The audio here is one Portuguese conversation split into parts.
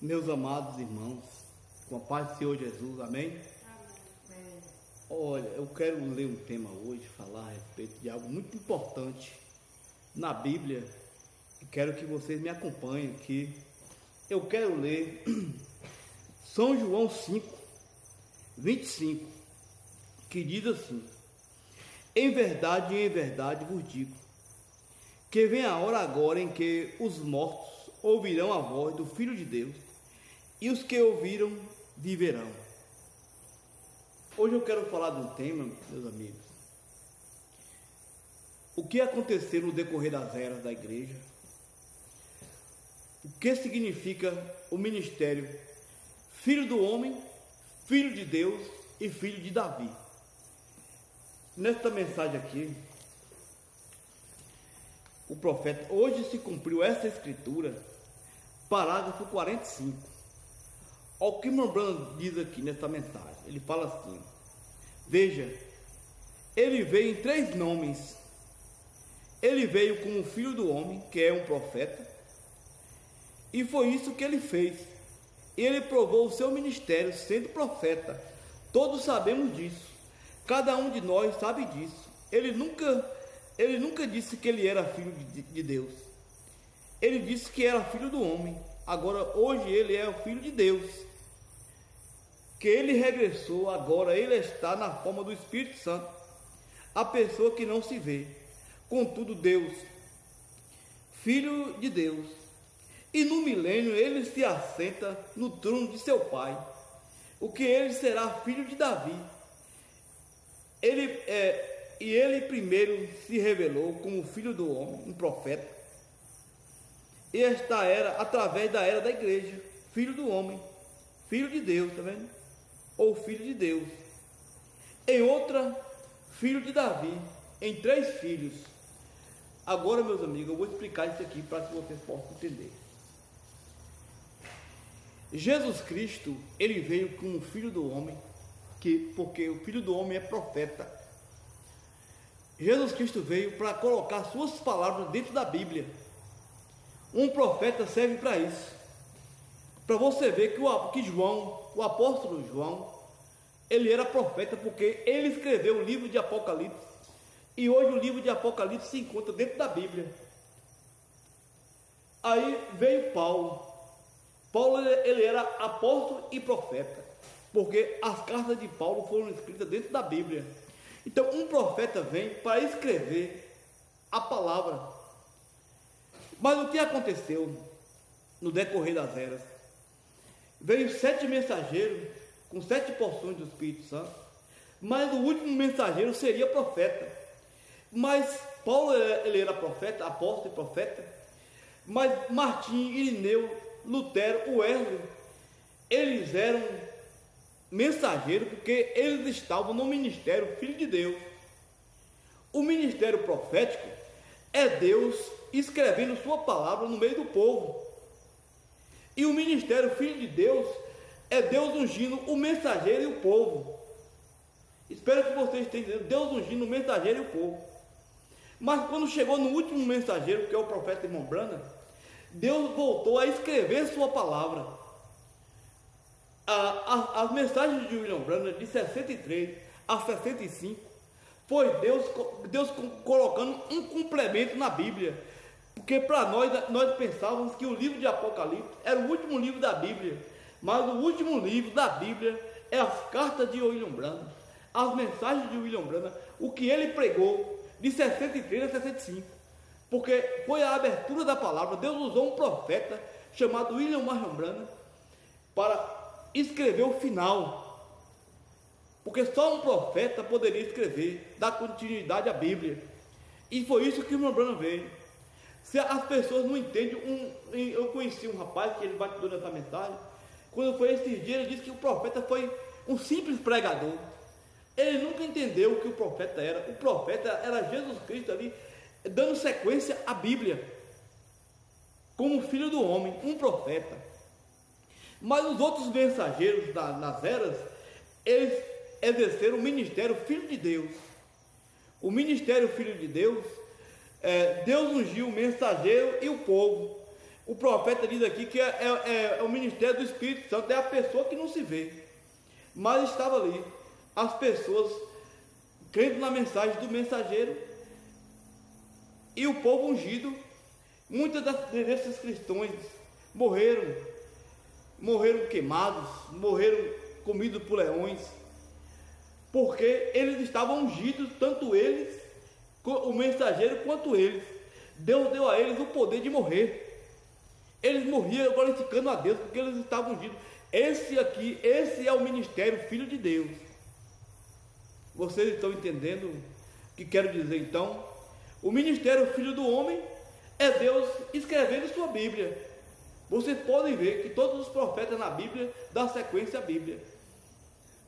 Meus amados irmãos, com a paz do Senhor Jesus, amém? Amém. Olha, eu quero ler um tema hoje, falar a respeito de algo muito importante na Bíblia, e quero que vocês me acompanhem aqui. Eu quero ler São João 5, 25, que diz assim: em verdade vos digo, que vem a hora agora em que os mortos ouvirão a voz do Filho de Deus, e os que ouviram viverão. Hoje eu quero falar de um tema, meus amigos. O que aconteceu no decorrer das eras da igreja? O que significa o ministério Filho do Homem, Filho de Deus e Filho de Davi? Nesta mensagem aqui, o profeta, hoje se cumpriu essa escritura, parágrafo 45. Olha o que Membrana diz aqui nessa mensagem. Ele fala assim: veja, ele veio em 3 nomes. Ele veio como Filho do Homem, que é um profeta, e foi isso que ele fez. Ele provou o seu ministério sendo profeta. Todos sabemos disso. Cada um de nós sabe disso. Ele nunca disse que ele era filho de Deus. Ele disse que era filho do homem. Agora, hoje, ele é o filho de Deus. Que ele regressou, agora ele está na forma do Espírito Santo, a pessoa que não se vê. Contudo, Deus, Filho de Deus. E no milênio ele se assenta no trono de seu pai, o que ele será filho de Davi. Ele primeiro se revelou como filho do homem, um profeta. E esta era através da era da igreja, filho do homem, filho de Deus, tá vendo? Ou filho de Deus. Em outra, filho de Davi. Em 3 filhos. Agora, meus amigos, eu vou explicar isso aqui para que vocês possam entender. Jesus Cristo, ele veio como filho do homem, porque o filho do homem é profeta. Jesus Cristo veio para colocar suas palavras dentro da Bíblia. Um profeta serve para isso. Para você ver que João, o apóstolo João, ele era profeta, porque ele escreveu o livro de Apocalipse. E hoje o livro de Apocalipse se encontra dentro da Bíblia. Aí veio Paulo. Paulo, ele era apóstolo e profeta, porque as cartas de Paulo foram escritas dentro da Bíblia. Então um profeta vem para escrever a palavra. Mas o que aconteceu no decorrer das eras? Veio 7 mensageiros com 7 porções do Espírito Santo, mas o último mensageiro seria profeta. Mas Paulo, ele era profeta, apóstolo e profeta, mas Martim, Irineu, Lutero, Wesley, eles eram mensageiros, porque eles estavam no ministério Filho de Deus. O ministério profético é Deus escrevendo sua palavra no meio do povo. E o ministério Filho de Deus é Deus ungindo o mensageiro e o povo. Espero que vocês tenham entendido. Deus ungindo o mensageiro e o povo. Mas quando chegou no último mensageiro, que é o profeta irmão Branham, Deus voltou a escrever sua palavra. As mensagens de William Branham, de 63 a 65, foi Deus colocando um complemento na Bíblia. Porque para nós pensávamos que o livro de Apocalipse era o último livro da Bíblia. Mas o último livro da Bíblia é as cartas de William Branham, as mensagens de William Branham, o que ele pregou de 63 a 65. Porque foi a abertura da palavra. Deus usou um profeta chamado William Marion Branham para escrever o final. Porque só um profeta poderia escrever, dar continuidade à Bíblia. E foi isso que o William Branham veio. Se as pessoas não entendem, eu conheci um rapaz que ele bateu nessa mensagem. Quando foi esses dias, ele disse que o profeta foi um simples pregador. Ele nunca entendeu o que o profeta era. O profeta era Jesus Cristo ali, dando sequência à Bíblia, como filho do homem, um profeta. Mas os outros mensageiros nas eras, eles exerceram o ministério Filho de Deus. O ministério Filho de Deus, Deus ungiu o mensageiro e o povo. o profeta diz aqui que é o ministério do Espírito Santo, é a pessoa que não se vê, mas estava ali, as pessoas crendo na mensagem do mensageiro e o povo ungido. Muitos desses cristãos morreram queimados, morreram comidos por leões, porque eles estavam ungidos, tanto eles, o mensageiro, quanto eles. Deus deu a eles o poder de morrer. Eles morriam glorificando a Deus, porque eles estavam ungidos. Esse é o ministério Filho de Deus. Vocês estão entendendo o que quero dizer então? O ministério Filho do Homem é Deus escrevendo sua Bíblia. Vocês podem ver que todos os profetas na Bíblia dão sequência à Bíblia.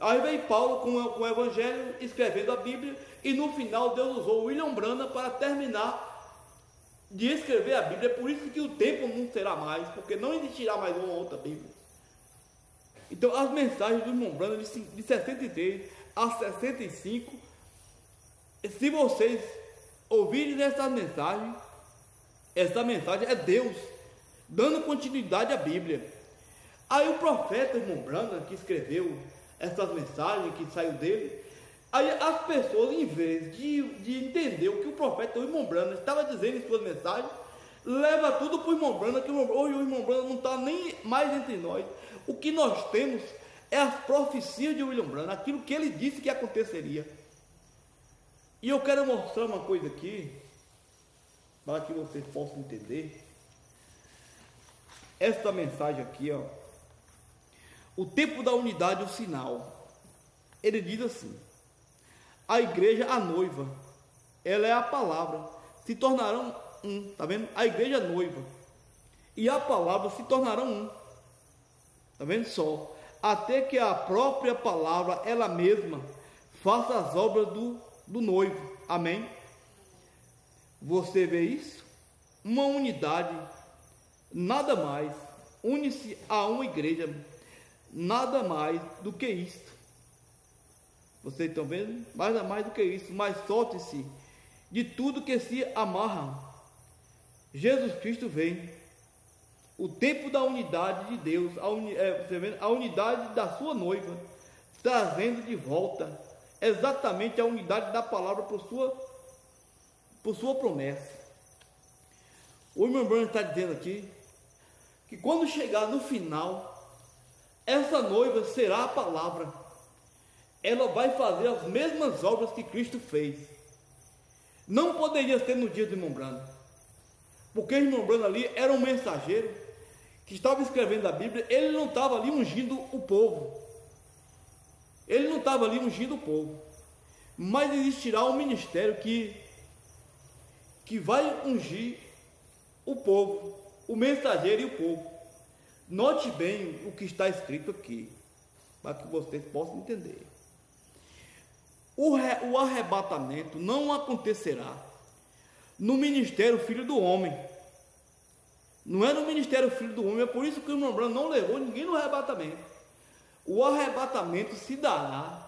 Aí vem Paulo com o Evangelho, escrevendo a Bíblia, e no final Deus usou William Branham para terminar de escrever a Bíblia. É por isso que o tempo não será mais, porque não existirá mais uma outra Bíblia. Então as mensagens do irmão Branham de 63 a 65, se vocês ouvirem essa mensagem é Deus dando continuidade à Bíblia. Aí o profeta irmão Branham, que escreveu essas mensagens que saiu dele, aí as pessoas, em vez de entender o que o profeta, o irmão Branham, estava dizendo em suas mensagens, leva tudo para o irmão Branham, que hoje o irmão Branham não está nem mais entre nós. O que nós temos é as profecias de William Branham, aquilo que ele disse que aconteceria. E eu quero mostrar uma coisa aqui, para que vocês possam entender. Esta mensagem aqui, ó, o tempo da unidade, o sinal. Ele diz assim: a igreja, a noiva, ela é a palavra, se tornarão um. Tá vendo? A igreja é noiva e a palavra se tornarão um. Tá vendo só? Até que a própria palavra, ela mesma, faça as obras do noivo. Amém? Você vê isso? Uma unidade, nada mais, une-se a uma igreja, nada mais do que isto. Vocês estão vendo? Nada mais do que isso, mas solte-se de tudo que se amarra. Jesus Cristo vem. O tempo da unidade de Deus, a unidade da sua noiva, trazendo de volta exatamente a unidade da palavra por sua promessa. O irmão Branham está dizendo aqui que quando chegar no final, essa noiva será a palavra. Ela vai fazer as mesmas obras que Cristo fez. Não poderia ser no dia do irmão Branham, porque o irmão Branham ali era um mensageiro que estava escrevendo a Bíblia. Ele não estava ali ungindo o povo. Ele não estava ali ungindo o povo. Mas existirá um ministério que vai ungir o povo, o mensageiro e o povo. Note bem o que está escrito aqui, para que vocês possam entender. O arrebatamento não acontecerá no ministério Filho do Homem. Não é no ministério Filho do Homem. É por isso que o irmão Branham não levou ninguém no arrebatamento. O arrebatamento se dará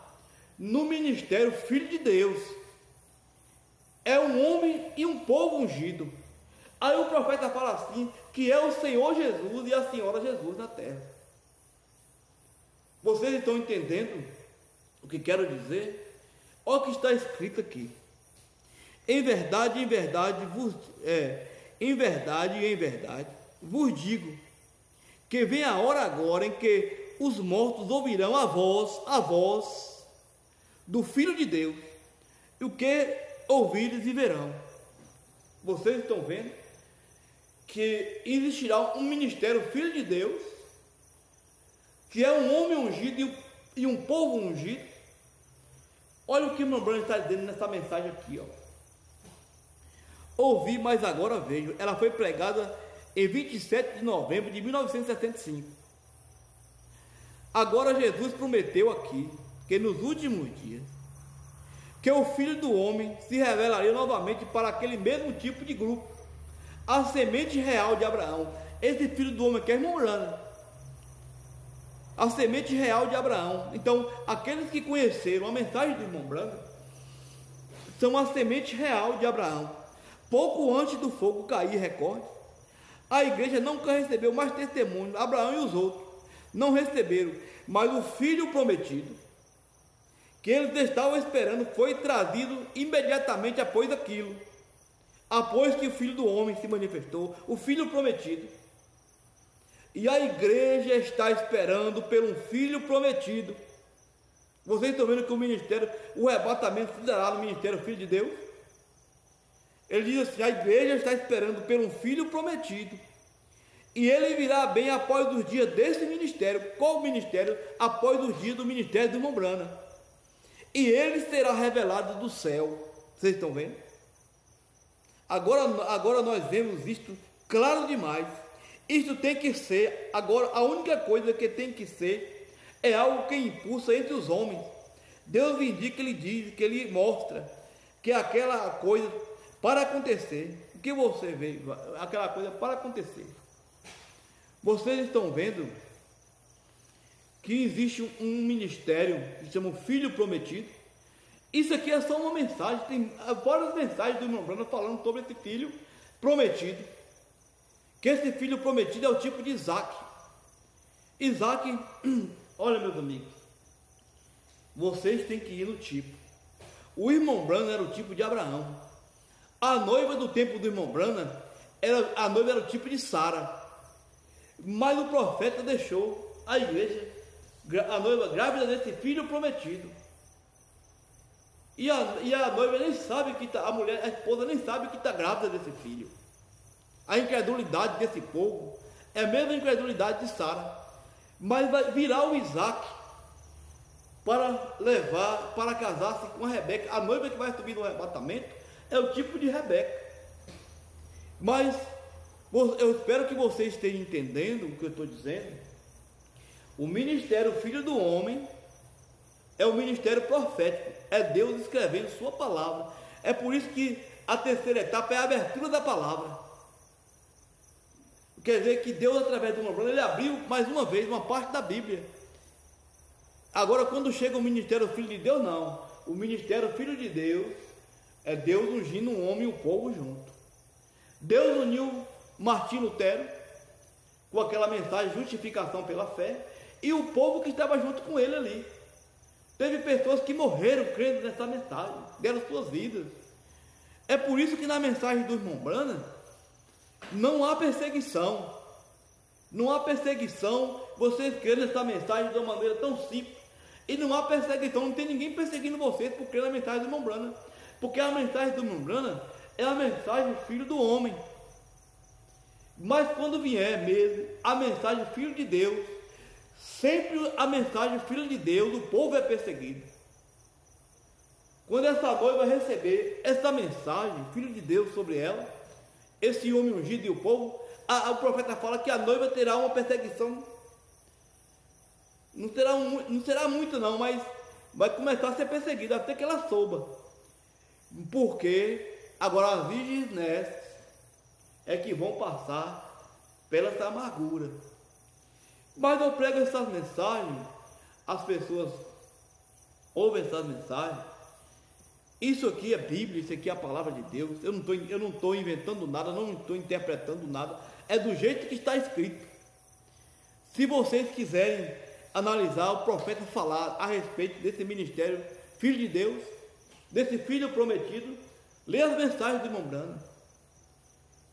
no ministério Filho de Deus. É um homem e um povo ungido. Aí o profeta fala assim, que é o Senhor Jesus e a Senhora Jesus na terra. Vocês estão entendendo o que quero dizer? Olha o que está escrito aqui. Em verdade, vos digo, que vem a hora agora em que os mortos ouvirão a voz do Filho de Deus, e o que ouvires e verão. Vocês estão vendo que existirá um ministério Filho de Deus, que é um homem ungido e um povo ungido. Olha o que o irmão Branham está dizendo nessa mensagem aqui, ó. Ouvi, mas agora vejo. Ela foi pregada em 27 de novembro de 1975. Agora Jesus prometeu aqui que nos últimos dias que o Filho do Homem se revelaria novamente para aquele mesmo tipo de grupo, a semente real de Abraão. Esse Filho do Homem que é irmão Branham, a semente real de Abraão. Então, aqueles que conheceram a mensagem do irmão Branham são a semente real de Abraão. Pouco antes do fogo cair, recorde, A igreja nunca recebeu mais testemunho. Abraão e os outros não receberam, mas o filho prometido, que eles estavam esperando, foi trazido imediatamente após aquilo, após que o Filho do Homem se manifestou, o Filho prometido. E a igreja está esperando pelo Filho prometido. Vocês estão vendo que o ministério, o arrebatamento se dará no ministério Filho de Deus? Ele diz assim: a igreja está esperando pelo Filho prometido, e ele virá bem após os dias desse ministério. Qual o ministério? Após os dias do ministério do irmão Branham. E ele será revelado do céu. Vocês estão vendo? Agora nós vemos isto claro demais. Isto tem que ser, agora a única coisa que tem que ser é algo que impulsa entre os homens. Deus indica, ele diz, que ele mostra que aquela coisa para acontecer, o que você vê, aquela coisa para acontecer. Vocês estão vendo que existe um ministério que se chama o Filho Prometido. Isso aqui é só uma mensagem, tem várias mensagens do irmão Branham falando sobre esse filho prometido. Que esse filho prometido é o tipo de Isaac. Isaac, olha meus amigos, vocês têm que ir no tipo. O irmão Branham era o tipo de Abraão. A noiva do tempo do irmão Branham, a noiva era o tipo de Sara. Mas o profeta deixou a igreja, a noiva grávida desse filho prometido. E a noiva nem sabe que está, a esposa nem sabe que está grávida desse filho. A incredulidade desse povo é a mesma incredulidade de Sara. Mas vai virar o Isaac para casar-se com a Rebeca. A noiva que vai subir no arrebatamento é o tipo de Rebeca. Mas eu espero que vocês estejam entendendo o que eu estou dizendo. O ministério Filho do Homem é o ministério profético. É Deus escrevendo sua palavra. É por isso que a terceira etapa é a abertura da palavra. Quer dizer que Deus, através do irmão Branham, ele abriu mais uma vez uma parte da Bíblia. Agora, quando chega o ministério Filho de Deus, não. O ministério Filho de Deus é Deus ungindo um homem e o povo junto. Deus uniu Martim Lutero com aquela mensagem de justificação pela fé, e o povo que estava junto com ele ali. Teve pessoas que morreram crendo nessa mensagem, deram suas vidas. É por isso que na mensagem do irmão Branham não há perseguição. Não há perseguição. Vocês creem nessa mensagem de uma maneira tão simples. E não há perseguição. Não tem ninguém perseguindo vocês por crer na mensagem do irmão Branham. Porque a mensagem do irmão Branham é a mensagem do Filho do Homem. Mas quando vier mesmo a mensagem do Filho de Deus, sempre a mensagem do Filho de Deus, o povo é perseguido. Quando essa noiva receber essa mensagem, Filho de Deus, sobre ela, esse homem ungido e o povo, o profeta fala que a noiva terá uma perseguição. Não será muito não, mas vai começar a ser perseguida até que ela souba. Porque agora as virgens nestas é que vão passar pela essa amargura. Mas eu prego essas mensagens, as pessoas ouvem essas mensagens. Isso aqui é Bíblia, isso aqui é a palavra de Deus. Eu não estou inventando nada, não estou interpretando nada. É do jeito que está escrito. Se vocês quiserem analisar o profeta falar a respeito desse ministério Filho de Deus, desse Filho prometido, lê as mensagens do irmão Branham.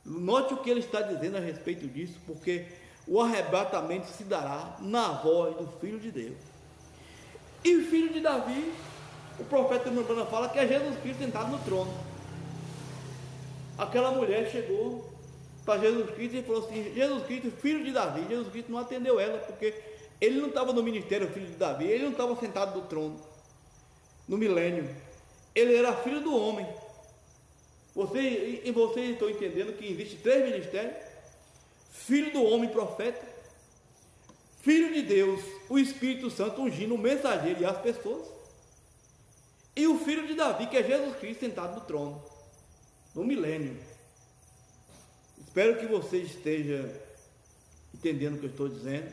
Note o que ele está dizendo a respeito disso, porque o arrebatamento se dará na voz do Filho de Deus. E o filho de Davi, o profeta irmão Branham fala que é Jesus Cristo sentado no trono. Aquela mulher chegou para Jesus Cristo e falou assim: Jesus Cristo, filho de Davi. Jesus Cristo não atendeu ela, porque ele não estava no ministério Filho de Davi, ele não estava sentado no trono, no milênio. Ele era filho do homem. Vocês estão entendendo que existem três ministérios: Filho do homem, profeta; Filho de Deus, o Espírito Santo ungindo o mensageiro e as pessoas; e o Filho de Davi, que é Jesus Cristo sentado no trono, no milênio. Espero que você esteja entendendo o que eu estou dizendo.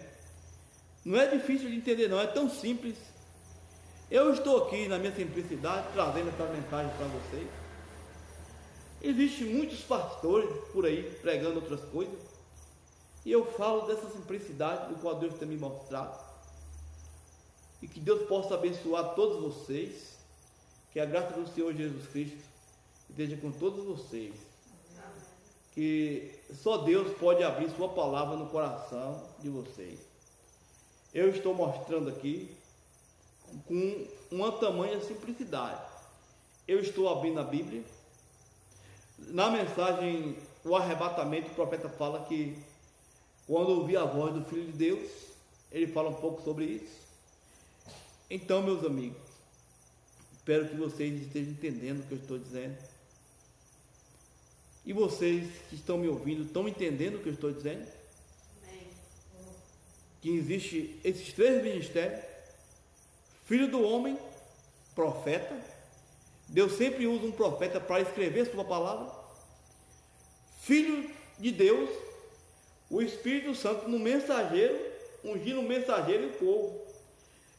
Não é difícil de entender não, é tão simples. Eu estou aqui na minha simplicidade trazendo essa mensagem para vocês. Existem muitos pastores por aí pregando outras coisas. E eu falo dessa simplicidade do qual Deus tem me mostrado. E que Deus possa abençoar todos vocês. Que a graça do Senhor Jesus Cristo esteja com todos vocês. Que só Deus pode abrir sua palavra no coração de vocês. Eu estou mostrando aqui com uma tamanha simplicidade. Eu estou abrindo a Bíblia. Na mensagem, o arrebatamento, o profeta fala que quando ouvir a voz do Filho de Deus, ele fala um pouco sobre isso. Então, meus amigos, espero que vocês estejam entendendo o que eu estou dizendo. E vocês que estão me ouvindo, estão entendendo o que eu estou dizendo? Amém. Que existe esses três ministérios: Filho do homem, profeta. Deus sempre usa um profeta para escrever sua palavra. Filho de Deus, o Espírito Santo no mensageiro, ungindo o mensageiro e o povo.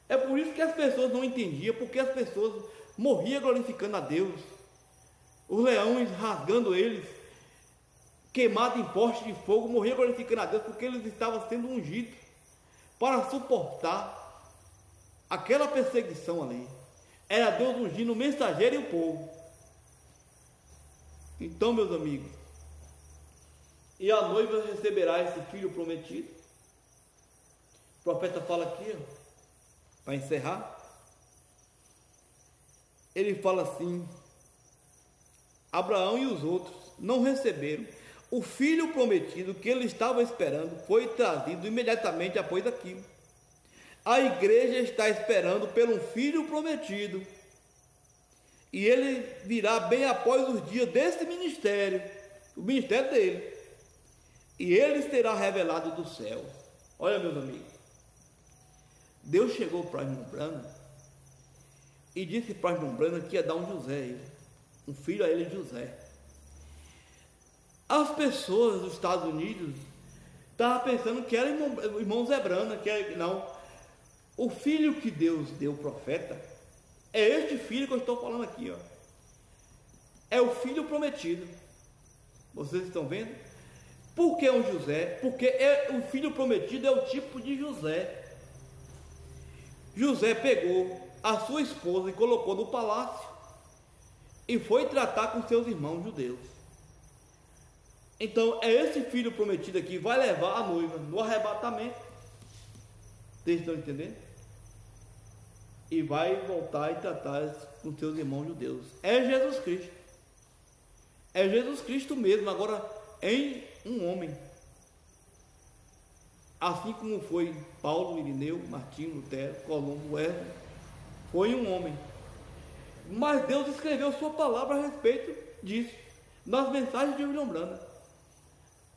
É por isso que as pessoas não entendiam, porque as pessoas morriam glorificando a Deus. Os leões rasgando eles, queimados em poste de fogo, morriam glorificando a Deus, porque eles estavam sendo ungidos para suportar aquela perseguição ali. Era Deus ungindo o mensageiro e o povo. Então, meus amigos, e a noiva receberá esse filho prometido. O profeta fala aqui, para encerrar, ele fala assim: Abraão e os outros não receberam o filho prometido que ele estava esperando, foi trazido imediatamente após aquilo. A igreja está esperando pelo filho prometido, e ele virá bem após os dias desse ministério, o ministério dele, e ele será revelado do céu. Olha, meus amigos, Deus chegou para irmão Branham e disse para irmão Branham que ia dar um José a ele, um filho a ele, José. As pessoas dos Estados Unidos estavam pensando que era irmão Zé Branham, não. O filho que Deus deu profeta é este filho que eu estou falando aqui, ó. É o filho prometido. Vocês estão vendo? Por que um José? Porque o filho prometido é o tipo de José. José pegou a sua esposa e colocou no palácio e foi tratar com seus irmãos judeus. Então é esse filho prometido aqui que vai levar a noiva no arrebatamento. Vocês estão entendendo? E vai voltar e tratar com seus irmãos judeus. É Jesus Cristo. É Jesus Cristo mesmo, agora em um homem. Assim como foi Paulo, Irineu, Martinho, Lutero, Colombo, Wesley, foi um homem. Mas Deus escreveu sua palavra a respeito disso, nas mensagens de William Branham.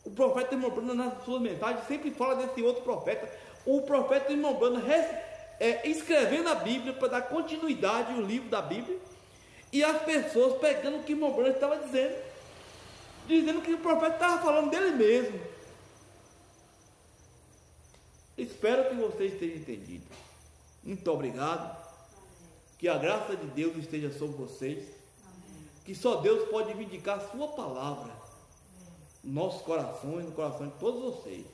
O profeta William Branham, nas suas mensagens, sempre fala desse outro profeta. O profeta William Branham escrevendo a Bíblia para dar continuidade ao livro da Bíblia, e as pessoas pegando o que William Branham estava dizendo que o profeta estava falando dele mesmo. Espero que vocês tenham entendido. Muito obrigado. Que a graça de Deus esteja sobre vocês. Amém. Que só Deus pode vindicar a sua palavra. Nossos corações, no coração de todos vocês.